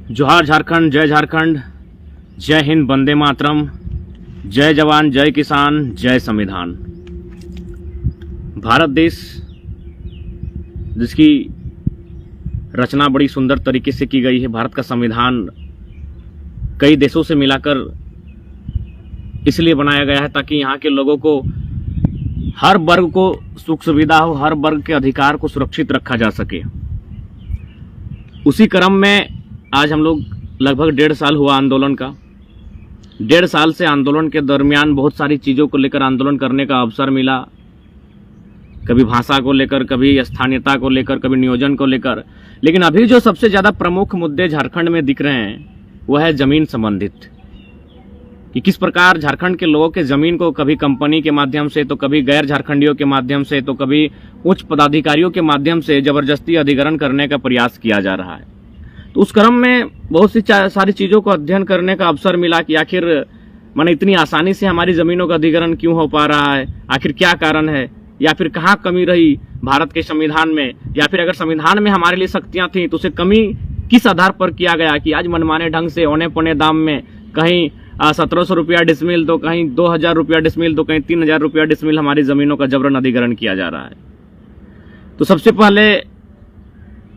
जोहार झारखंड, जय झारखंड, जय हिंद, वंदे मातरम, जय जवान, जय किसान, जय संविधान। भारत देश जिसकी रचना बड़ी सुंदर तरीके से की गई है। भारत का संविधान कई देशों से मिलाकर इसलिए बनाया गया है ताकि यहाँ के लोगों को, हर वर्ग को सुख सुविधा हो, हर वर्ग के अधिकार को सुरक्षित रखा जा सके। उसी क्रम में आज हम लोग लगभग 1.5 साल हुआ आंदोलन का। 1.5 साल से आंदोलन के दरमियान बहुत सारी चीज़ों को लेकर आंदोलन करने का अवसर मिला। कभी भाषा को लेकर, कभी स्थानीयता को लेकर, कभी नियोजन को लेकर। लेकिन अभी जो सबसे ज़्यादा प्रमुख मुद्दे झारखंड में दिख रहे हैं वह है ज़मीन संबंधित, कि किस प्रकार झारखंड के लोगों के ज़मीन को कभी कंपनी के माध्यम से, तो कभी गैर झारखंडियों के माध्यम से, तो कभी उच्च पदाधिकारियों के माध्यम से जबरदस्ती अधिग्रहण करने का प्रयास किया जा रहा है। तो उस क्रम में बहुत सी सारी चीज़ों को अध्ययन करने का अवसर मिला कि आखिर माने इतनी आसानी से हमारी ज़मीनों का अधिग्रहण क्यों हो पा रहा है, आखिर क्या कारण है, या फिर कहाँ कमी रही भारत के संविधान में, या फिर अगर संविधान में हमारे लिए शक्तियाँ थीं तो उसे कमी किस आधार पर किया गया कि आज मनमाने ढंग से औने पौने दाम में कहीं 1700 रुपया डिसमिल, तो कहीं 2000 रुपया डिसमिल, तो कहीं 3000 रुपया डिसमिल हमारी ज़मीनों का जबरन अधिग्रहण किया जा रहा है। तो सबसे पहले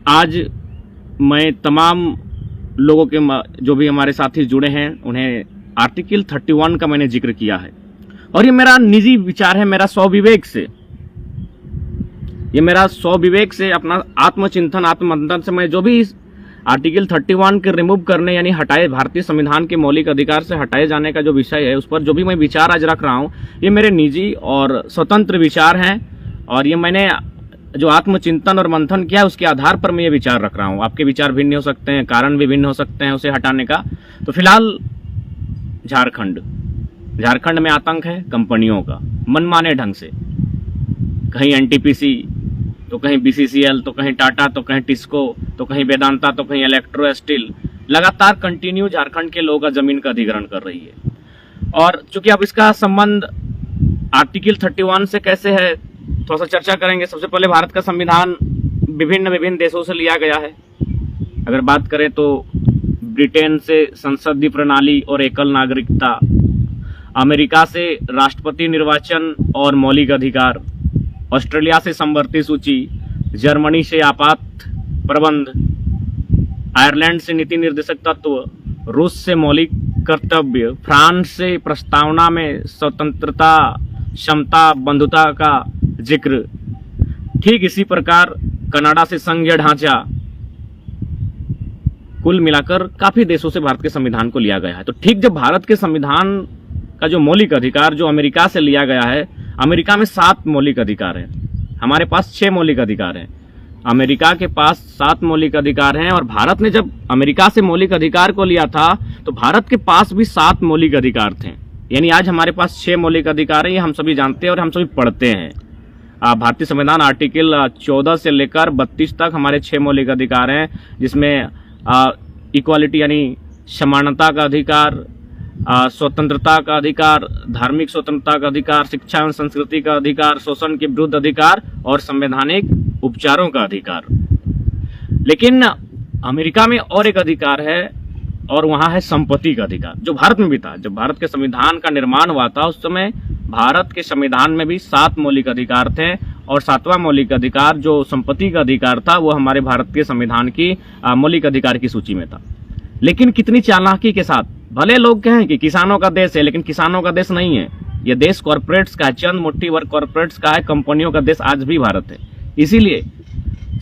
आज मैं तमाम लोगों के जो भी हमारे साथी जुड़े हैं उन्हें आर्टिकल 31 का मैंने जिक्र किया है, और ये मेरा निजी विचार है, मेरा स्वविवेक से, ये मेरा स्वविवेक से, अपना आत्मचिंतन, आत्ममंथन से मैं जो भी इस आर्टिकल 31 के रिमूव करने यानी हटाए, भारतीय संविधान के मौलिक अधिकार से हटाए जाने का जो विषय है उस पर जो भी मैं विचार आज रख रहा हूँ, ये मेरे निजी और स्वतंत्र विचार हैं। और ये मैंने जो आत्मचिंतन और मंथन किया है उसके आधार पर मैं ये विचार रख रहा हूँ। आपके विचार भिन्न हो सकते हैं, कारण भी भिन्न हो सकते हैं उसे हटाने का। तो फिलहाल झारखंड में आतंक है कंपनियों का, मनमाने ढंग से, कहीं एनटीपीसी, तो कहीं बीसीसीएल, तो कहीं टाटा, तो कहीं टिस्को, तो कहीं वेदांता, तो कहीं इलेक्ट्रो स्टील, लगातार कंटिन्यू झारखंड के लोगों का जमीन का अधिग्रहण कर रही है। और चूंकि अब इसका संबंध आर्टिकल 31 से कैसे है थोड़ा सा चर्चा करेंगे। सबसे पहले भारत का संविधान विभिन्न देशों से लिया गया है। अगर बात करें तो ब्रिटेन से संसदीय प्रणाली और एकल नागरिकता, अमेरिका से राष्ट्रपति निर्वाचन और मौलिक अधिकार, ऑस्ट्रेलिया से समवर्ती सूची, जर्मनी से आपात प्रबंध, आयरलैंड से नीति निर्देशक तत्व, रूस से मौलिक कर्तव्य, फ्रांस से प्रस्तावना में स्वतंत्रता, क्षमता, बंधुता का जिक्र, ठीक इसी प्रकार कनाडा से संघीय ढांचा। कुल मिलाकर काफी देशों से भारत के संविधान को लिया गया है। तो ठीक जब भारत के संविधान का जो मौलिक अधिकार जो अमेरिका से लिया गया है, अमेरिका में 7 मौलिक अधिकार हैं, हमारे पास 6 मौलिक अधिकार हैं। अमेरिका के पास 7 मौलिक अधिकार हैं, और भारत ने जब अमेरिका से मौलिक अधिकार को लिया था तो भारत के पास भी 7 मौलिक अधिकार थे। यानी आज हमारे पास 6 मौलिक अधिकार हैं, ये हम सभी जानते हैं और हम सभी पढ़ते हैं। भारतीय संविधान आर्टिकल 14 से लेकर 32 तक हमारे 6 मौलिक अधिकार हैं, जिसमें इक्वालिटी यानी समानता का अधिकार, स्वतंत्रता का अधिकार, धार्मिक स्वतंत्रता का अधिकार, शिक्षा एवं संस्कृति का अधिकार, शोषण के विरुद्ध अधिकार और संवैधानिक उपचारों का अधिकार। लेकिन अमेरिका में और एक अधिकार है, और वहां है संपत्ति का अधिकार, जो भारत में भी था। जब भारत के संविधान का निर्माण हुआ था उस समय भारत के संविधान में भी 7 मौलिक अधिकार थे, और 7वां मौलिक अधिकार जो संपत्ति का अधिकार था वो हमारे भारत के संविधान की मौलिक अधिकार की सूची में था। लेकिन कितनी चालाकी के साथ, भले लोग कहें कि किसानों का देश है, लेकिन किसानों का देश नहीं है, यह देश कॉरपोरेट्स का है, चंद मुट्ठी भर कॉरपोरेट्स का है, कंपनियों का देश आज भी भारत है। इसीलिए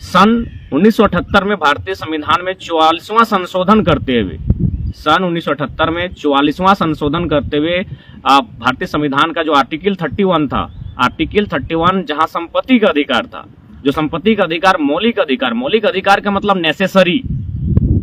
सन 1978 में भारतीय संविधान में 44वां संशोधन करते हुए, सन 1978 में 44वां संशोधन करते हुए भारतीय संविधान का जो आर्टिकल 31 था, आर्टिकल 31 जहां संपत्ति का अधिकार था, जो संपत्ति का अधिकार मौलिक अधिकार का मतलब नेसेसरी,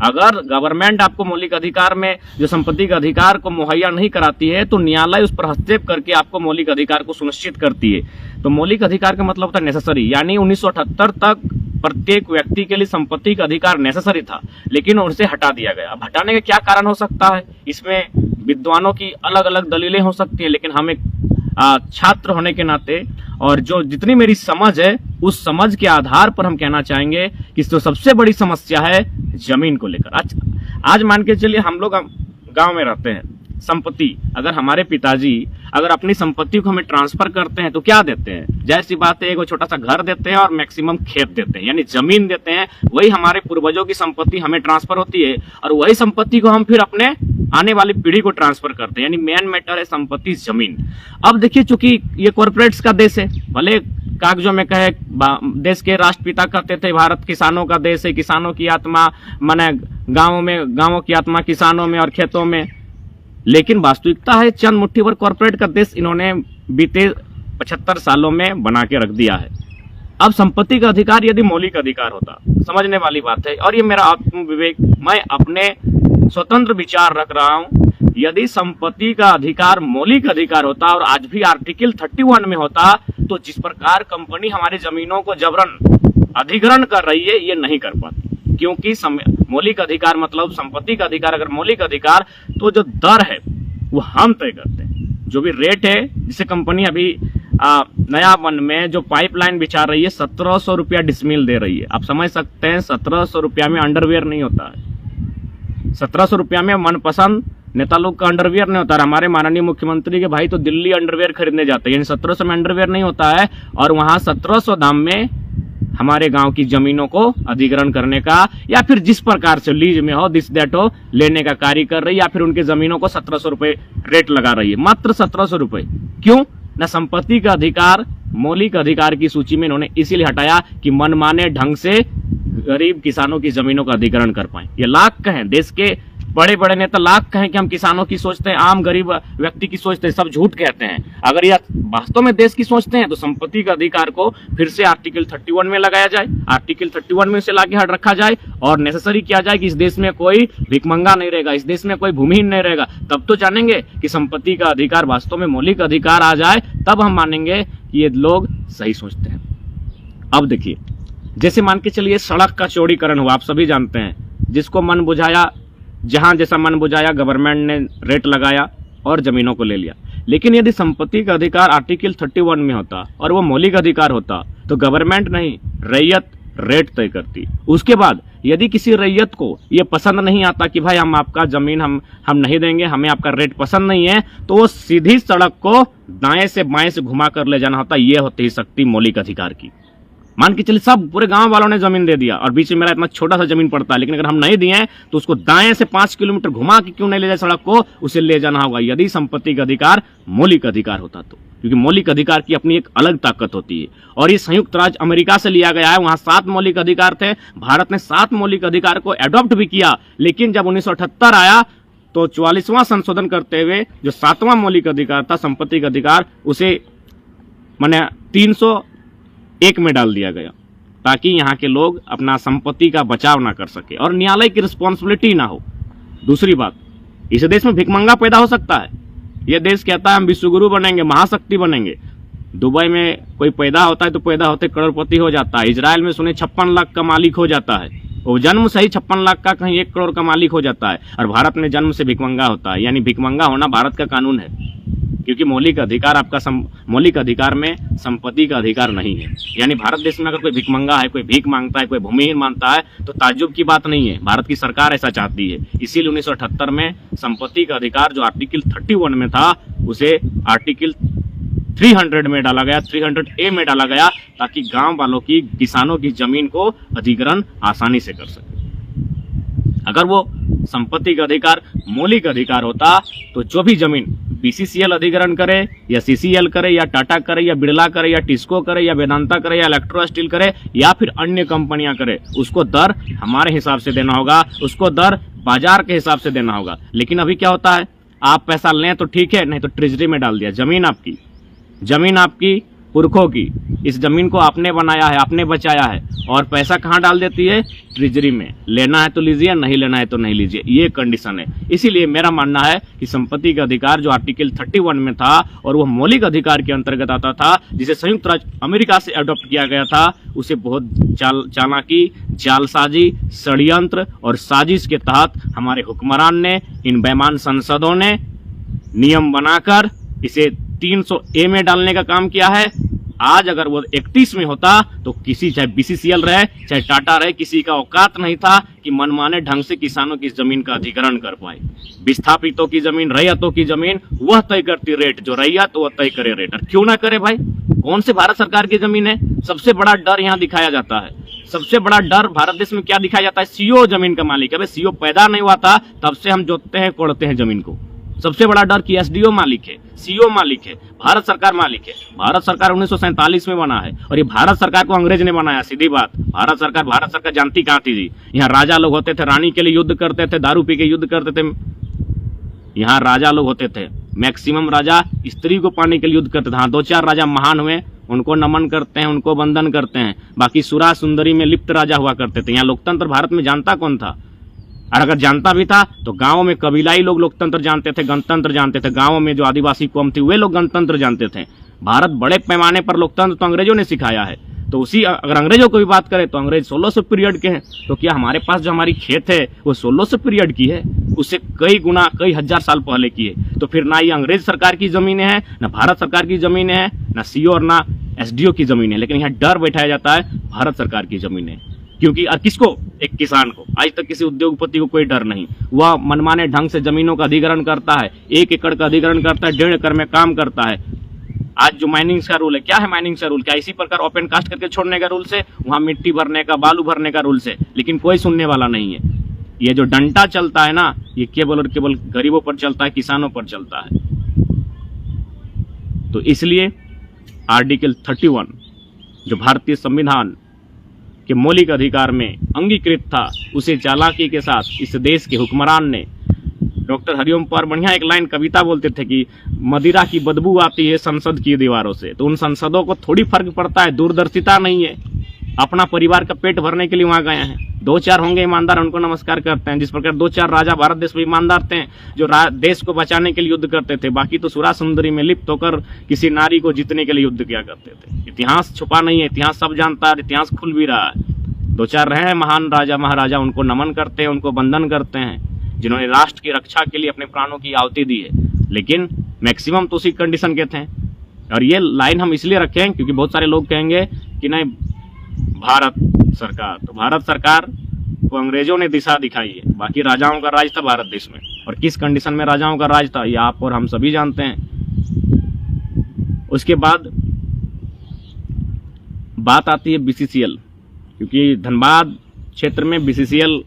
अगर गवर्नमेंट आपको मौलिक अधिकार में जो संपत्ति का अधिकार को मुहैया नहीं कराती है तो न्यायालय उस पर हस्तक्षेप करके आपको मौलिक अधिकार को सुनिश्चित करती है। तो मौलिक अधिकार का मतलब होता है नेसेसरी, यानी 1978 तक प्रत्येक व्यक्ति के लिए संपत्ति का अधिकार नेसेसरी था, लेकिन उनसे हटा दिया गया। अब हटाने का क्या कारण हो सकता है, इसमें विद्वानों की अलग अलग दलीलें हो सकती है, लेकिन हम एक छात्र होने के नाते और जो जितनी मेरी समझ है उस समझ के आधार पर हम कहना चाहेंगे कि तो सबसे बड़ी समस्या है जमीन को लेकर। आज मान के चलिए हम लोग गांव में रहते हैं, संपत्ति अगर हमारे पिताजी अगर अपनी संपत्ति को हमें ट्रांसफर करते हैं तो क्या देते हैं? जाहिर सी बात है, एक छोटा सा घर देते हैं और मैक्सिमम खेत देते हैं, यानी जमीन देते हैं। वही हमारे पूर्वजों की संपत्ति हमें ट्रांसफर होती है और वही संपत्ति को हम फिर अपने आने वाली पीढ़ी को ट्रांसफर करते हैं, यानी मेन मैटर है संपत्ति, जमीन। अब देखिए, चूंकि ये कॉर्पोरेट्स का देश है, भले कागजों में कहे देश के राष्ट्रपिता कहते थे भारत किसानों का देश है, किसानों की आत्मा माने गांवों की आत्मा किसानों में और खेतों में, लेकिन वास्तविकता है चंद मुट्ठी भर कॉर्पोरेट का देश इन्होंने बीते 75 सालों में बना के रख दिया है। अब संपत्ति का अधिकार यदि मौलिक अधिकार होता, समझने वाली बात है, और ये मेरा आत्म विवेक, मैं अपने स्वतंत्र विचार रख रहा हूं, यदि संपत्ति का अधिकार मौलिक अधिकार होता और आज भी आर्टिकल 31 में होता, तो जिस प्रकार कंपनी हमारी जमीनों को जबरन अधिग्रहण कर रही है, ये नहीं कर पाती। क्योंकि मौलिक अधिकार मतलब संपत्ति का अधिकार अगर मौलिक अधिकार, तो जो दर है वो हम तय करते हैं। जो भी रेट है, जिसे कंपनी अभी नया वन में जो पाइपलाइन बिछा रही है 1700 रुपया डिसमिल दे रही है। आप समझ सकते हैं 1700 रुपया में अंडरवियर नहीं होता है, 1700 रुपया में मनपसंद नेता लोग का अंडरवियर नहीं होता है। हमारे माननीय मुख्यमंत्री के भाई तो दिल्ली अंडरवियर खरीदने जाते हैं, यानी 1700 में अंडरवियर नहीं होता है, और वहां 1700 दाम में हमारे गांव की जमीनों को अधिग्रहण करने का या फिर जिस प्रकार से लीज में हो, दिस दैट हो, लेने का कार्य कर रही है, या फिर उनके जमीनों को 1700 रुपए रेट लगा रही है, मात्र 1700 रुपए। क्यों? न संपत्ति का अधिकार मौलिक अधिकार की सूची में इन्होंने इसीलिए हटाया कि मनमाने ढंग से गरीब किसानों की जमीनों का अधिग्रहण कर पाए। ये लाख कहें, देश के बड़े बड़े नेता लाख कहें कि हम किसानों की सोचते हैं, आम गरीब व्यक्ति की सोचते हैं, सब झूठ कहते हैं। अगर यह वास्तव में देश की सोचते हैं तो संपत्ति का अधिकार को फिर से आर्टिकल 31 में लगाया जाए, आर्टिकल 31 में से लाके हट रखा जाए और नेसेसरी किया जाए कि इस देश में कोई भिखमंगा नहीं रहेगा, इस देश में कोई भूमिहीन नहीं रहेगा। तब तो जानेंगे कि संपत्ति का अधिकार वास्तव में मौलिक अधिकार आ जाए, तब हम मानेंगे कि ये लोग सही सोचते हैं। अब देखिए, जैसे मान के चलिए सड़क का चौड़ीकरण हुआ, आप सभी जानते हैं, जिसको मन बुझाया, जहां जैसा मन बुझाया गवर्नमेंट ने रेट लगाया और जमीनों को ले लिया। लेकिन यदि संपत्ति का अधिकार आर्टिकल 31 में होता और वो मौलिक अधिकार होता, तो गवर्नमेंट नहीं, रैयत रेट तय करती। उसके बाद यदि किसी रैयत को ये पसंद नहीं आता कि भाई हम आपका जमीन हम नहीं देंगे, हमें आपका रेट पसंद नहीं है, तो वो सीधी सड़क को दाएं से बाएं से घुमा कर ले जाना होता। ये होती है शक्ति मौलिक अधिकार की। मान के चलिए सब पूरे गांव वालों ने जमीन दे दिया और बीच में मेरा इतना छोटा सा जमीन पड़ता है, लेकिन अगर हम नहीं दिए तो उसको दाएं से 5 किलोमीटर घुमा के क्यों नहीं ले जाए सड़क को, उसे ले जाना होगा, यदि संपत्ति का अधिकार मौलिक अधिकार होता तो। क्योंकि मौलिक अधिकार की अपनी एक अलग ताकत होती है, और ये संयुक्त राज्य अमेरिका से लिया गया है। वहां 7 मौलिक अधिकार थे, भारत ने 7 मौलिक अधिकार को एडॉप्ट भी किया, लेकिन जब 1978 आया तो 44वां संशोधन करते हुए जो 7वां मौलिक अधिकार था संपत्ति का अधिकार, उसे माने 301 में डाल दिया गया, ताकि यहाँ के लोग अपना संपत्ति का बचाव ना कर सके और न्यायालय की रिस्पॉन्सिबिलिटी ना हो। दूसरी बात, इस देश में भिखमंगा पैदा हो सकता है। यह देश कहता है हम विश्वगुरु बनेंगे, महाशक्ति बनेंगे। दुबई में कोई पैदा होता है तो पैदा होते करोड़पति हो जाता है। इजराइल में सुने 56 लाख का मालिक हो जाता है, वो जन्म से ही 56 लाख का, कहीं 1 करोड़ का मालिक हो जाता है। और भारत में जन्म से भिखमंगा होता है, यानी भिखमंगा होना भारत का कानून है, क्योंकि मौलिक अधिकार आपका मौलिक अधिकार में संपत्ति का अधिकार नहीं है। यानी भारत देश में अगर कोई भिखमंगा है, कोई भीख मांगता है, कोई भूमिहीन मानता है, तो ताज्जुब की बात नहीं है। भारत की सरकार ऐसा चाहती है, इसीलिए 1978 में संपत्ति का अधिकार जो आर्टिकल 31 में था, उसे आर्टिकल 300 में डाला गया, 300A में डाला गया, ताकि गांव वालों की, किसानों की जमीन को अधिग्रहण आसानी से कर सके। अगर वो संपत्ति का अधिकार मौलिक अधिकार होता, तो जो भी जमीन BCCL अधिग्रहण करे या CCL करे या टाटा करे या बिरला करे या टिस्को करे या वेदांता करे या इलेक्ट्रो स्टील करे या फिर अन्य कंपनियां करे, उसको दर हमारे हिसाब से देना होगा, उसको दर बाजार के हिसाब से देना होगा। लेकिन अभी क्या होता है, आप पैसा लें तो ठीक है, नहीं तो ट्रेजरी में डाल दिया। जमीन आपकी पुरखों की, इस जमीन को आपने बनाया है, आपने बचाया है, और पैसा कहाँ डाल देती है, ट्रेजरी में। लेना है तो लीजिए, नहीं लेना है तो नहीं लीजिए, ये कंडीशन है। इसीलिए मेरा मानना है कि संपत्ति का अधिकार जो आर्टिकल 31 में था और वह मौलिक अधिकार के अंतर्गत आता था, जिसे संयुक्त राज्य अमेरिका से अडॉप्ट किया गया था, उसे बहुत चालाकी, जालसाजी, षड्यंत्र और साजिश के तहत हमारे हुक्मरान ने, इन बेईमान संसदों ने नियम बनाकर इसे 300A में डालने का काम किया है, आज अगर वो 31 में होता तो किसी, चाहे बीसीसीएल रहे चाहे टाटा रहे, किसी का औकात नहीं था कि मनमाने ढंग से किसानों की जमीन का अधिग्रहण कर पाए। विस्थापितों की जमीन, रैयतों की जमीन वह तय करती रेट, जो रैयत वह तय करे रेट। और क्यों ना करे भाई, कौन से भारत सरकार की जमीन है? सबसे बड़ा डर यहाँ दिखाया जाता है, सबसे बड़ा डर भारत देश में क्या दिखाया जाता है? सीओ जमीन का मालिक है। सीओ पैदा नहीं हुआ था तब से हम जोतते हैं, कोड़ते हैं जमीन को। सबसे बड़ा डर कि एसडीओ मालिक है, सीओ मालिक है, भारत सरकार मालिक है। भारत सरकार 1947 में बना है और ये भारत सरकार को अंग्रेज ने बनाया। सीधी बात, भारत सरकार जानती कहाँ थी जी? यहाँ राजा लोग होते थे, रानी के लिए युद्ध करते थे, दारू पी के युद्ध करते थे। यहाँ राजा लोग होते थे, मैक्सिमम राजा स्त्री को पाने के लिए युद्ध करते थे। हाँ, 2-4 राजा महान हुए, उनको नमन करते हैं, उनको वंदन करते हैं। बाकी सुरा सुंदरी में लिप्त राजा हुआ करते थे। यहाँ लोकतंत्र भारत में जानता कौन था? और अगर जानता भी था तो गांवों में कबीलाई लोग लोकतंत्र जानते थे, गणतंत्र जानते थे। गांवों में जो आदिवासी कौम थी वे लोग गणतंत्र जानते थे। भारत बड़े पैमाने पर लोकतंत्र तो अंग्रेजों ने सिखाया है। तो उसी, अगर अंग्रेजों को भी बात करें तो अंग्रेज 1600 पीरियड के हैं। तो क्या हमारे पास जो हमारी खेत है वो 1600 पीरियड की है? उससे कई गुना, कई हजार साल पहले की है। तो फिर ना ये अंग्रेज सरकार की जमीनें हैं, ना भारत सरकार की जमीनें हैं, ना सीओ और ना एसडीओ की जमीन है। लेकिन यहाँ डर बैठाया जाता है भारत सरकार की जमीनें, क्योंकि किसको? एक किसान को। आज तक किसी उद्योगपति को कोई डर नहीं, वह मनमाने ढंग से जमीनों का अधिग्रहण करता है, 1 एकड़ का अधिग्रहण करता है, 1.5 एकड़ में काम करता है। आज जो माइनिंग का रूल है, क्या है माइनिंग का रूल? क्या इसी प्रकार ओपन कास्ट करके छोड़ने का रूल से, वहां मिट्टी भरने का, बालू भरने का रूल से? लेकिन कोई सुनने वाला नहीं है। ये जो डंडा चलता है ना, ये केवल और केवल गरीबों पर चलता है, किसानों पर चलता है। तो इसलिए आर्टिकल 31 जो भारतीय संविधान के मौलिक अधिकार में अंगीकृत था, उसे चालाकी के साथ इस देश के हुक्मरान ने, डॉक्टर हरिओम पर बढ़िया एक लाइन कविता बोलते थे कि मदिरा की बदबू आती है संसद की दीवारों से। तो उन संसदों को थोड़ी फर्क पड़ता है, दूरदर्शिता नहीं है। अपना परिवार का पेट भरने के लिए वहां गए हैं। 2-4 होंगे ईमानदार, उनको नमस्कार करते हैं। जिस प्रकार 2-4 राजा भारत देश में ईमानदार थे, जो देश को बचाने के लिए युद्ध करते थे। बाकी तो सुरा सुंदरी में लिप्त होकर किसी नारी को जीतने के लिए युद्ध किया करते थे। इतिहास छुपा नहीं है, इतिहास सब जानता है, इतिहास खुल भी रहा है। 2-4 रहे हैं महान राजा महाराजा, उनको नमन करते हैं, उनको वंदन करते हैं, जिन्होंने राष्ट्र की रक्षा के लिए अपने प्राणों की आहुति दी है। लेकिन मैक्सिमम तो उसी कंडीशन के थे। और ये लाइन हम इसलिए रखे हैं क्योंकि बहुत सारे लोग कहेंगे कि नहीं भारत सरकार, तो भारत सरकार को अंग्रेजों ने दिशा दिखाई है, बाकी राजाओं का राज था भारत देश में। और किस कंडीशन में राजाओं का राज था ये आप और हम सभी जानते हैं। उसके बाद बात आती है बीसीसीएल, क्योंकि धनबाद क्षेत्र में बीसीसीएल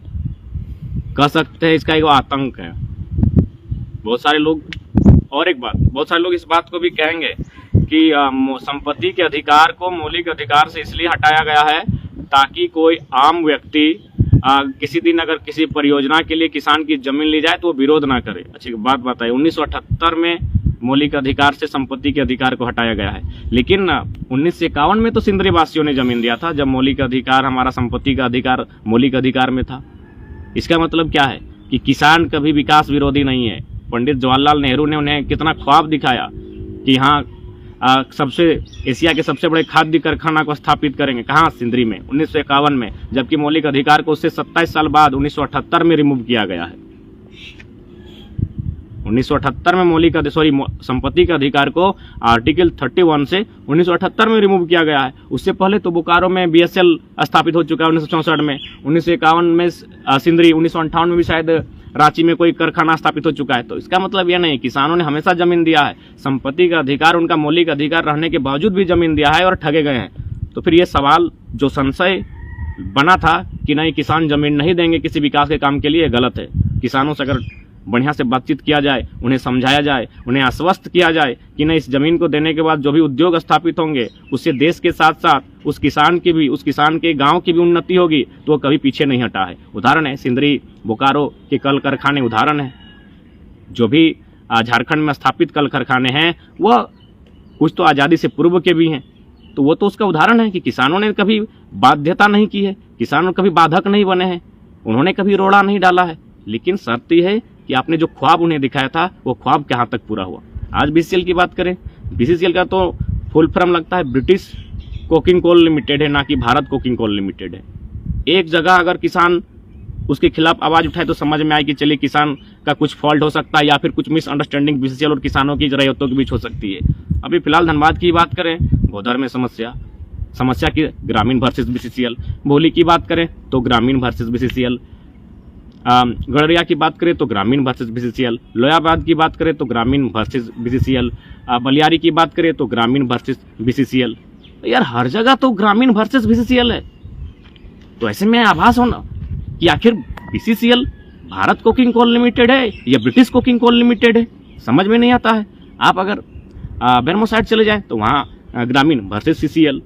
कह सकते हैं इसका एक आतंक है। बहुत सारे लोग, और एक बात, बहुत सारे लोग इस बात को भी कहेंगे कि संपत्ति के अधिकार को मौलिक अधिकार से इसलिए हटाया गया है ताकि कोई आम व्यक्ति किसी दिन अगर किसी परियोजना के लिए किसान की जमीन ली जाए तो वो विरोध ना करे। अच्छी बात बताइए, 1978 में मौलिक अधिकार से संपत्ति के अधिकार को हटाया गया है। लेकिन 1951 में तो सिंदरी वासियों ने जमीन दिया था, जब मौलिक अधिकार, हमारा संपत्ति का अधिकार मौलिक अधिकार में था। इसका मतलब क्या है कि किसान कभी विकास विरोधी नहीं है। पंडित जवाहरलाल नेहरू ने उन्हें कितना ख्वाब दिखाया कि हाँ सबसे एशिया के सबसे बड़े खाद्य कारखाना को स्थापित करेंगे। कहाँ? सिंदरी में 1951 में, जबकि मौलिक अधिकार को उससे 27 साल बाद 1978 में रिमूव किया गया है। 1978 में संपत्ति के अधिकार को आर्टिकल 31 से 1978 में रिमूव किया गया है। उससे पहले तो बोकारो में बीएसएल स्थापित हो चुका है 1964 में, 1951 में सिंदरी, 1958 में भी शायद रांची में कोई कारखाना स्थापित हो चुका है। तो इसका मतलब यह नहीं, किसानों ने हमेशा जमीन दिया है, संपत्ति का अधिकार, उनका मौलिक अधिकार रहने के बावजूद भी जमीन दिया है और ठगे गए हैं। तो फिर ये सवाल, जो संशय बना था कि नहीं किसान जमीन नहीं देंगे किसी विकास के काम के लिए, गलत है। किसानों से अगर बढ़िया से बातचीत किया जाए, उन्हें समझाया जाए, उन्हें आश्वस्त किया जाए कि नहीं इस जमीन को देने के बाद जो भी उद्योग स्थापित होंगे उससे देश के साथ साथ उस किसान के गांव की भी उन्नति होगी, तो वो कभी पीछे नहीं हटा है। उदाहरण है सिंदरी, बोकारो के कल कारखाने उदाहरण है। जो भी झारखंड में स्थापित कल कारखाने हैं वह कुछ तो आज़ादी से पूर्व के भी हैं, तो वो तो उसका उदाहरण है कि किसानों ने कभी बाध्यता नहीं की है, किसानों कभी बाधक नहीं बने हैं, उन्होंने कभी रोड़ा नहीं डाला है। लेकिन शर्त यह है कि आपने जो ख्वाब उन्हें दिखाया था वो ख्वाब कहाँ तक पूरा हुआ। आज बीसीसीएल की बात करें, बीसीसीएल का तो फुल फॉर्म लगता है ब्रिटिश कोकिंग कोल लिमिटेड है, ना कि भारत कोकिंग कोल लिमिटेड है। एक जगह अगर किसान उसके खिलाफ आवाज उठाए तो समझ में आए कि चलिए किसान का कुछ फॉल्ट हो सकता है या फिर कुछ मिसअंडरस्टैंडिंग बीसीसीएल और किसानों की रैयतों के बीच हो सकती है। अभी फिलहाल धनबाद की बात करें, गोदर में समस्या की ग्रामीण वर्सेस बीसीसीएल। बोली की बात करें तो ग्रामीण वर्सेस बीसीसीएल। गड़रिया की बात करें तो ग्रामीण वर्सेस बीसीसीएल। लोयाबाद की बात करें तो ग्रामीण वर्सेस बीसीसीएल। बलियारी की बात करें तो ग्रामीण वर्सेस बीसीसीएल। यार हर जगह तो ग्रामीण वर्सेस बीसीसीएल है। तो ऐसे में आभास होना कि आखिर BCCL Bharat Coking Coal Limited है या ब्रिटिश कोकिंग कोल लिमिटेड है, समझ में नहीं आता है। आप अगर बेरमो साइड चले जाए तो वहाँ ग्रामीण वर्सेस सीसीएल।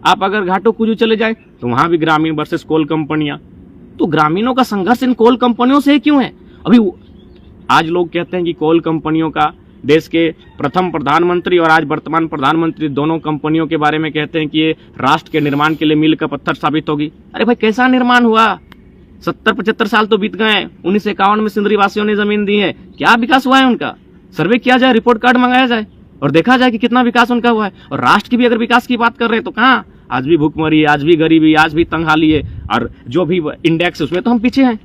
आप अगर घाटो कुजू चले जाए तो वहाँ भी ग्रामीण वर्सेस कोल कंपनियां। तो ग्रामीणों का संघर्ष इन कोल कंपनियों से क्यों है? अभी आज लोग कहते हैं कि कोल कंपनियों का, देश के प्रथम प्रधानमंत्री और आज वर्तमान प्रधानमंत्री दोनों कंपनियों के बारे में कहते हैं कि ये राष्ट्र के निर्माण के लिए मील का पत्थर साबित होगी। अरे भाई कैसा निर्माण हुआ? 70-75 साल तो बीत गए हैं। 1951 में सिंदरी वासियों ने जमीन दी है, क्या विकास हुआ है उनका? सर्वे किया जाए, रिपोर्ट कार्ड मंगाया जाए और देखा जाए कि कितना विकास उनका हुआ है। और राष्ट्र की भी अगर विकास की बात कर रहे हैं तो कहाँ? आज भी भूखमरी, आज भी गरीबी, आज भी तंगहाली है। और जो भी इंडेक्स है उसमें तो हम पीछे हैं,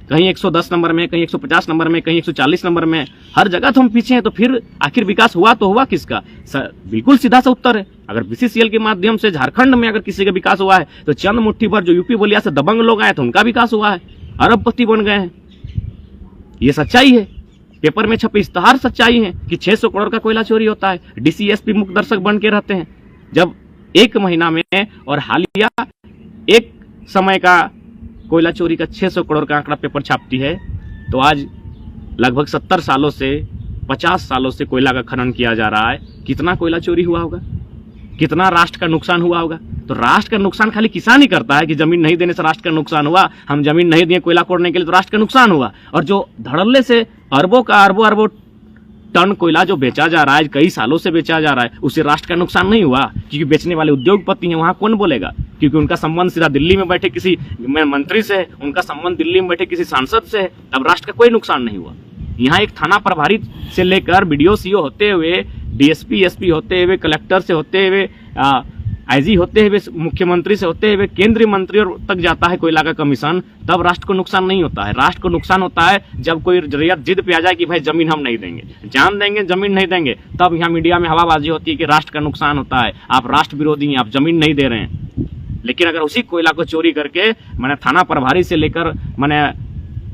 कहीं 110 नंबर में, कहीं 150 नंबर में, कहीं 140 नंबर में, हर जगह तो हम पीछे हैं। तो फिर आखिर विकास हुआ तो हुआ किसका? बिल्कुल सीधा सा उत्तर है, अगर बीसीसीएल के माध्यम से झारखंड में अगर किसी का विकास हुआ है तो चंद मुट्ठी भर जो यूपी बलिया से दबंग लोग आए थे उनका विकास हुआ है, अरबपति बन गए हैं। ये सच्चाई है, पेपर में छपे इश्तहार सच्चाई है कि 600 करोड़ का कोयला चोरी होता है। डीसीएसपी मुख्य दर्शक बन के रहते हैं। जब एक महीना में और हालिया एक समय का कोयला चोरी का 600 करोड़ का आंकड़ा पेपर छापती है, तो आज लगभग 70 सालों से 50 सालों से कोयला का खनन किया जा रहा है। कितना कोयला चोरी हुआ होगा, कितना राष्ट्र का नुकसान हुआ होगा? तो राष्ट्र का नुकसान खाली किसान ही करता है कि जमीन नहीं देने से राष्ट्र का नुकसान हुआ, हम जमीन नहीं दिए कोयला खोदने के लिए तो राष्ट्र का नुकसान हुआ। और जो धड़ल्ले से अरबों अरबों टन कोयला जो बेचा जा रहा है, कई सालों से बेचा जा रहा है, उससे राष्ट्र का नुकसान नहीं हुआ, क्योंकि बेचने वाले उद्योगपति हैं। वहां कौन बोलेगा? क्योंकि उनका संबंध सीधा दिल्ली में बैठे किसी मंत्री से है, उनका संबंध दिल्ली में बैठे किसी सांसद से है, तब राष्ट्र का कोई नुकसान नहीं हुआ। यहाँ एक थाना प्रभारी से लेकर बीडीओ सीओ होते हुए, डीएसपी एसपी होते हुए, कलेक्टर से होते हुए, आईजी होते हुए, मुख्यमंत्री से होते हुए केंद्रीय मंत्री और तक जाता है कोयला का कमीशन, तब राष्ट्र को नुकसान नहीं होता है। राष्ट्र को नुकसान होता है जब कोई रैयत जिद पे आ जाए कि भाई जमीन हम नहीं देंगे, जान देंगे जमीन नहीं देंगे, तब यहाँ मीडिया में हवाबाजी होती है कि राष्ट्र का नुकसान होता है, आप राष्ट्र विरोधी हैं, आप जमीन नहीं दे रहे हैं। लेकिन अगर उसी कोयला को चोरी करके मैंने थाना प्रभारी से लेकर मैंने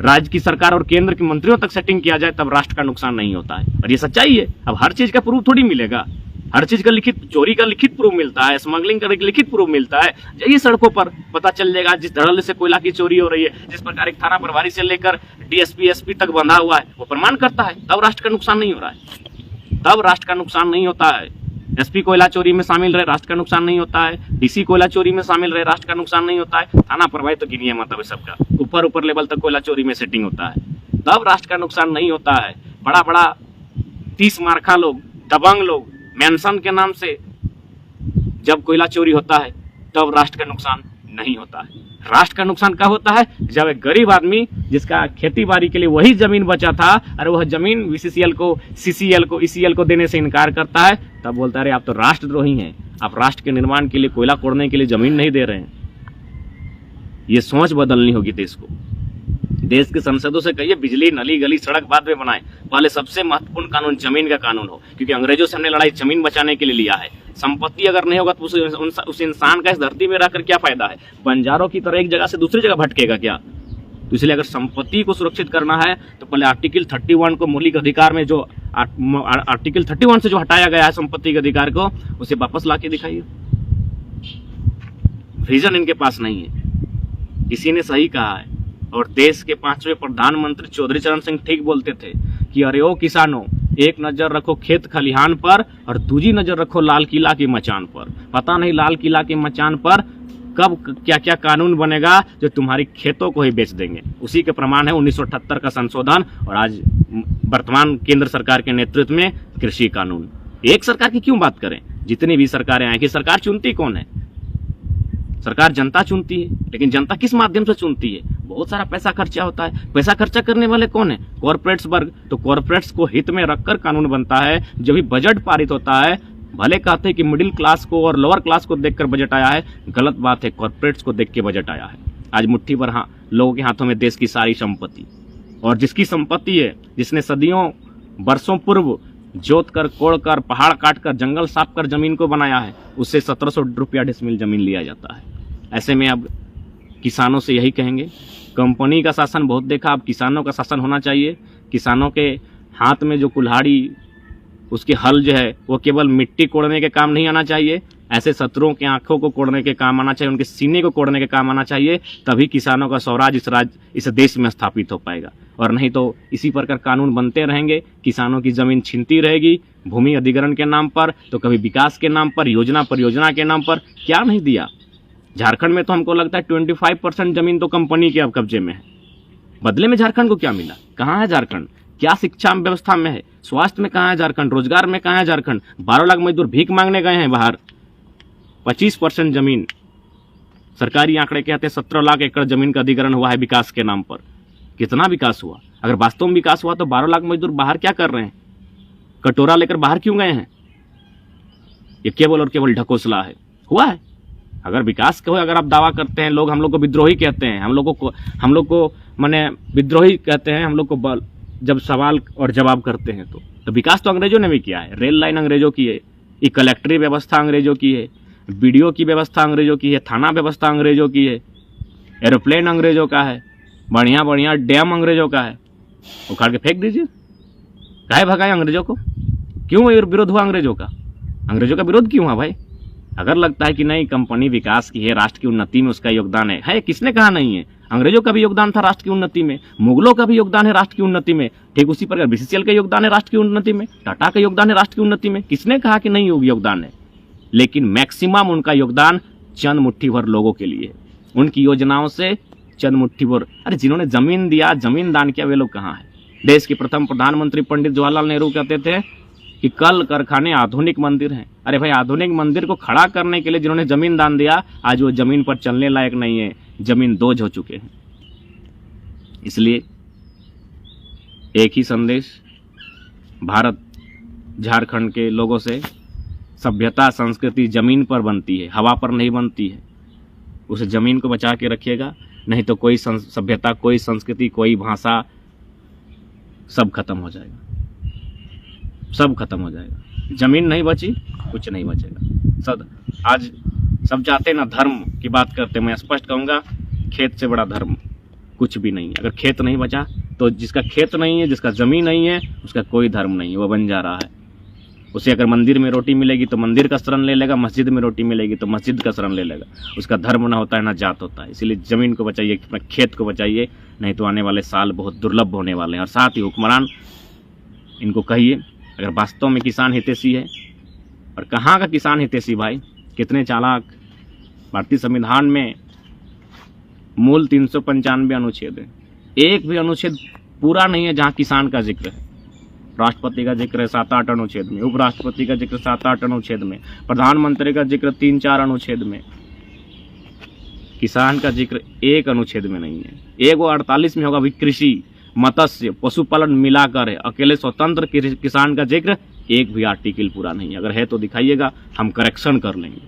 राज्य की सरकार और केंद्र के मंत्रियों तक सेटिंग किया जाए, तब राष्ट्र का नुकसान नहीं होता है। और ये सच्चाई है। अब हर चीज का प्रूफ थोड़ी मिलेगा, हर चीज का लिखित, चोरी का लिखित प्रूफ मिलता है, स्मगलिंग का लिखित प्रूफ मिलता है। जाइए सड़कों पर, पता चल जाएगा। जिस धड़ल्ले से कोयला की चोरी हो रही है, जिस प्रकार एक थाना प्रभारी से लेकर डीएसपी एसपी तक बंधा हुआ है, वो प्रमाण करता है, तब राष्ट्र का नुकसान नहीं हो रहा है, तब राष्ट्र का नुकसान नहीं होता है। एसपी कोयला चोरी में शामिल रहे, राष्ट्र का नुकसान नहीं होता है। डीसी कोयला चोरी में शामिल रहे, राष्ट्र का नुकसान नहीं होता है। थाना प्रभारी तो गिनिए मतलब सबका, ऊपर लेवल तक कोयला चोरी में सेटिंग होता है, तब राष्ट्र का नुकसान नहीं होता है। बड़ा 30 मार्खा लोग, दबंग लोग, मेंशन के नाम से जब कोयला चोरी होता है, तब राष्ट्र का नुकसान नहीं होता है। राष्ट्र का नुकसान कब होता है? जब एक गरीब आदमी जिसका खेती बाड़ी के लिए वही जमीन बचा था और वह जमीन बीसीसीएल को, सीसीएल को, ईसीएल को देने से इनकार करता है, तब बोलता है अरे आप तो राष्ट्रद्रोही हैं, आप राष्ट्र के निर्माण के लिए, कोयला खोदने के लिए जमीन नहीं दे रहे हैं। ये सोच बदलनी होगी देश को। देश के सांसदों से कहिए बिजली, नली, गली, सड़क बाद में बनाए, पहले सबसे महत्वपूर्ण कानून जमीन का कानून हो, क्योंकि अंग्रेजों से हमने लड़ाई जमीन बचाने के लिए लिया है। संपत्ति अगर नहीं होगा तो उस इंसान का इस धरती में रहकर क्या फायदा है? बंजारों की तरह एक जगह से दूसरी जगह भटकेगा क्या? तो इसलिए अगर संपत्ति को सुरक्षित करना है तो पहले आर्टिकल 31 को, मौलिक अधिकार में जो आर्टिकल 31 से जो हटाया गया है संपत्ति के अधिकार को, उसे वापस ला के दिखाइए। विजन इनके पास नहीं है। किसी ने सही कहा है, और देश के 5वें प्रधानमंत्री चौधरी चरण सिंह ठीक बोलते थे कि अरे ओ किसानों, एक नजर रखो खेत खलिहान पर और दूसरी नजर रखो लाल किला के मचान पर। पता नहीं लाल किला के मचान पर कब क्या क्या कानून बनेगा जो तुम्हारी खेतों को ही बेच देंगे। उसी के प्रमाण है 1978 का संशोधन और आज वर्तमान केंद्र सरकार के नेतृत्व में कृषि कानून। एक सरकार की क्यों बात करें? जितनी भी सरकारें आएंगी, सरकार चुनती कौन है? सरकार जनता चुनती है, लेकिन जनता किस माध्यम से चुनती है? बहुत सारा पैसा खर्चा होता है। पैसा खर्चा करने वाले कौन है? कॉर्पोरेट्स वर्ग। तो कॉर्पोरेट्स को हित में रखकर कानून बनता है। जब भी बजट पारित होता है, भले कहते हैं कि मिडिल क्लास को और लोअर क्लास को देखकर बजट आया है, गलत बात है। कॉर्पोरेट्स को देख के बजट आया है। आज मुट्ठी भर लोगों के हाथों में देश की सारी संपत्ति, और जिसकी संपत्ति है, जिसने सदियों वर्षों पूर्व जोत कर, कोड़ कर, पहाड़ काट कर, जंगल साफ कर जमीन को बनाया है, उससे 1700 रुपया डिसमिल जमीन लिया जाता है। ऐसे में अब किसानों से यही कहेंगे, कंपनी का शासन बहुत देखा, अब किसानों का शासन होना चाहिए। किसानों के हाथ में जो कुल्हाड़ी, उसके हल जो है वो केवल मिट्टी कोड़ने के काम नहीं आना चाहिए, ऐसे शत्रुओं की आंखों को कोड़ने के काम आना चाहिए, उनके सीने को कोड़ने के काम आना चाहिए। तभी किसानों का स्वराज इस देश में स्थापित हो पाएगा। और नहीं तो इसी प्रकार कानून बनते रहेंगे, किसानों की जमीन छीनती रहेगी, भूमि अधिग्रहण के नाम पर, तो कभी विकास के नाम पर, योजना परियोजना के नाम पर। क्या नहीं दिया झारखंड में, तो हमको लगता है 25% जमीन तो कंपनी के अब कब्जे में है। बदले में झारखंड को क्या मिला? कहाँ है झारखंड? क्या शिक्षा व्यवस्था में है? स्वास्थ्य में कहाँ है झारखंड? रोजगार में कहाँ है झारखंड? 12 लाख मजदूर भीख मांगने गए हैं बाहर। 25% जमीन, सरकारी आंकड़े कहते हैं 17 लाख एकड़ जमीन का अधिग्रहण हुआ है विकास के नाम पर। कितना विकास हुआ? अगर वास्तव में विकास हुआ तो 12 लाख मजदूर बाहर क्या कर रहे हैं? कटोरा लेकर बाहर क्यों गए हैं? ये केवल और केवल ढकोसला है। हुआ है अगर विकास का हो, अगर आप दावा करते हैं, लोग हम लोग को विद्रोही कहते हैं, हम लोग को माने विद्रोही कहते हैं, हम लोग को जब सवाल और जवाब करते हैं तो विकास तो अंग्रेजों ने भी किया है। रेल लाइन अंग्रेजों की है, ये कलेक्टरी व्यवस्था अंग्रेजों की है, बीडीओ की व्यवस्था अंग्रेजों की है, थाना व्यवस्था अंग्रेजों की है, एरोप्लेन अंग्रेजों का है, बढ़िया बढ़िया डैम अंग्रेजों का है। उखाड़ के फेंक दीजिए। काहे भगाए अंग्रेजों को? क्यों विरोध हुआ अंग्रेजों का? अंग्रेजों का विरोध क्यों हुआ भाई? अगर लगता है कि नहीं कंपनी विकास की है, राष्ट्र की उन्नति में उसका योगदान है, किसने कहा नहीं है? अंग्रेजों का भी योगदान था राष्ट्र की उन्नति में, मुगलों का भी योगदान है राष्ट्र की उन्नति में, ठीक उसी प्रकार बीसीसीएल का योगदान है राष्ट्र की उन्नति में, टाटा का योगदान है राष्ट्र की उन्नति में। किसने कहा कि नहीं योगदान है? लेकिन मैक्सिमम उनका योगदान चंद मुट्ठी भर लोगों के लिए है। उनकी योजनाओं से चंद मुट्ठी भर, अरे जिन्होंने जमीन दिया, जमीन दान किया, वे लोग कहाँ हैं? देश के प्रथम प्रधानमंत्री पंडित जवाहरलाल नेहरू कहते थे कि कल कारखाने आधुनिक मंदिर हैं। अरे भाई, आधुनिक मंदिर को खड़ा करने के लिए जिन्होंने जमीन दान दिया, आज वो जमीन पर चलने लायक नहीं है, जमीन दोज हो चुके हैं। इसलिए एक ही संदेश भारत झारखंड के लोगों से, सभ्यता संस्कृति जमीन पर बनती है, हवा पर नहीं बनती है। उस जमीन को बचा के रखिएगा, नहीं तो कोई सभ्यता, कोई संस्कृति, कोई भाषा, सब खत्म हो जाएगा, सब खत्म हो जाएगा। जमीन नहीं बची, कुछ नहीं बचेगा। आज सब चाहते ना धर्म की बात करते, मैं स्पष्ट कहूँगा, खेत से बड़ा धर्म कुछ भी नहीं है। अगर खेत नहीं बचा तो जिसका खेत नहीं है, जिसका जमीन नहीं है, उसका कोई धर्म नहीं है, वो बन जा रहा है। उसे अगर मंदिर में रोटी मिलेगी तो मंदिर का शरण ले लेगा, मस्जिद में रोटी मिलेगी तो मस्जिद का शरण ले लेगा। उसका धर्म ना होता है, ना जात होता है। इसीलिए जमीन को बचाइए, अपना खेत को बचाइए, नहीं तो आने वाले साल बहुत दुर्लभ होने वाले हैं। और साथ ही हुक्मरान, इनको कहिए अगर वास्तव में किसान हितैषी है, और कहाँ का किसान हितैषी भाई, कितने चालाक। भारतीय संविधान में मूल 395 अनुच्छेद है, एक भी अनुच्छेद पूरा नहीं है जहाँ किसान का जिक्र है। राष्ट्रपति का जिक्र है 7-8 अनुच्छेद में, उपराष्ट्रपति का जिक्र 7-8 अनुच्छेद में, प्रधानमंत्री का जिक्र 3-4 अनुच्छेद में। किसान का जिक्र एक अनुच्छेद में नहीं है। एक वो 48 में होगा भी, कृषि, मत्स्य, पशुपालन मिलाकर है। अकेले स्वतंत्र किसान का जिक्र एक भी आर्टिकल पूरा नहीं है। अगर है तो दिखाइएगा, हम करेक्शन कर लेंगे।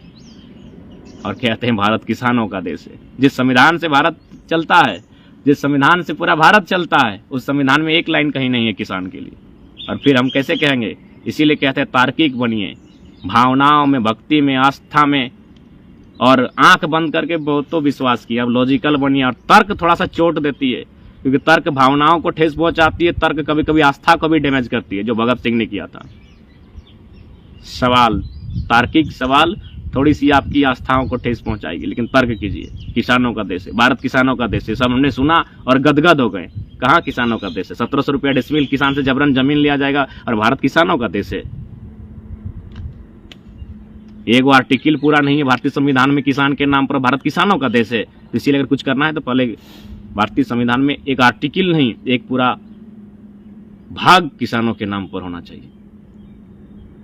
और कहते हैं भारत किसानों का देश है। जिस संविधान से भारत चलता है, जिस संविधान से पूरा भारत चलता है, उस संविधान में एक लाइन कहीं नहीं है किसान के लिए। और फिर हम कैसे कहेंगे? इसीलिए कहते हैं तार्किक बनिए, भावनाओं में, भक्ति में, आस्था में, और आंख बंद करके बहुतों विश्वास किया। अब लॉजिकल बनिए। और तर्क थोड़ा सा चोट देती है, क्योंकि तर्क भावनाओं को ठेस पहुंचाती है, तर्क कभी कभी आस्था को भी डैमेज करती है, जो भगत सिंह ने किया था। सवाल, तार्किक सवाल थोड़ी सी आपकी आस्थाओं को ठेस पहुंचाएगी, लेकिन तर्क कीजिए। किसानों का देश है, भारत किसानों का देश है। सब हमने सुना और गदगद हो गए। कहाँ किसानों का देश है? 1700 रुपया डिसमिल किसान से जबरन जमीन लिया जाएगा, और भारत किसानों का देश है। एक वो आर्टिकल पूरा नहीं है भारतीय संविधान में किसान के नाम पर। भारत किसानों का देश है, इसीलिए अगर कुछ करना है तो पहले भारतीय संविधान में एक आर्टिकल नहीं, एक पूरा भाग किसानों के नाम पर होना चाहिए।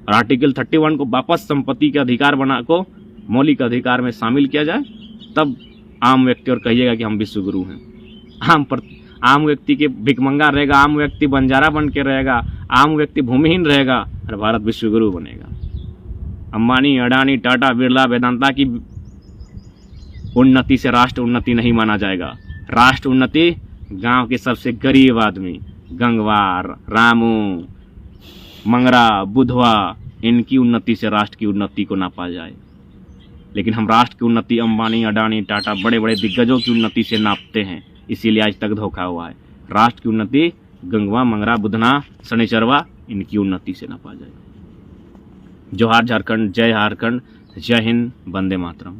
और आर्टिकल 31 को वापस संपत्ति के अधिकार को मौलिक अधिकार में शामिल किया जाए, तब आम व्यक्ति और कहिएगा कि हम विश्व गुरु हैं। आम व्यक्ति के भिकमंगा रहेगा, आम व्यक्ति बंजारा बन के रहेगा, आम व्यक्ति भूमिहीन रहेगा, और भारत विश्व गुरु बनेगा। अंबानी, अडानी, टाटा, बिरला, वेदांता की उन्नति से राष्ट्र उन्नति नहीं माना जाएगा। राष्ट्र उन्नति गांव के सबसे गरीब आदमी, गंगवार, रामू, मंगरा, बुधवा, इनकी उन्नति से राष्ट्र की उन्नति को नापा जाए। लेकिन हम राष्ट्र की उन्नति अंबानी, अडानी, टाटा, बड़े बड़े दिग्गजों की उन्नति से नापते हैं, इसीलिए आज तक धोखा हुआ है। राष्ट्र की उन्नति गंगवा, मंगरा, बुधना, शनिचरवा, इनकी उन्नति से नापा जाए। जोहार झारखंड, जय झारखंड, जय हिंद, वंदे मातरम।